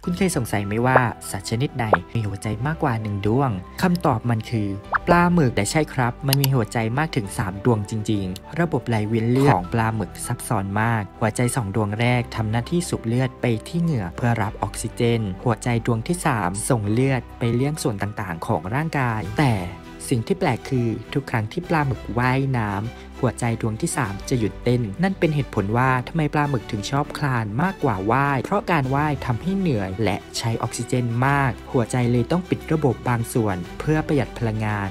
คุณเคยสงสัยไหมว่าสัตว์ชนิดใดมีหัวใจมากกว่า1ดวงคำตอบมันคือปลาหมึกแต่ใช่ครับมันมีหัวใจมากถึง3ดวงจริงๆระบบไหลเวียนเลือดของปลาหมึกซับซ้อนมากหัวใจ2ดวงแรกทำหน้าที่สูบเลือดไปที่เหงื่อเพื่อรับออกซิเจนหัวใจดวงที่3ส่งเลือดไปเลี้ยงส่วนต่างๆของร่างกายแต่สิ่งที่แปลกคือทุกครั้งที่ปลาหมึกว่ายน้ำหัวใจดวงที่3จะหยุดเต้นนั่นเป็นเหตุผลว่าทำไมปลาหมึกถึงชอบคลานมากกว่าว่ายเพราะการว่ายทำให้เหนื่อยและใช้ออกซิเจนมากหัวใจเลยต้องปิดระบบบางส่วนเพื่อประหยัดพลังงาน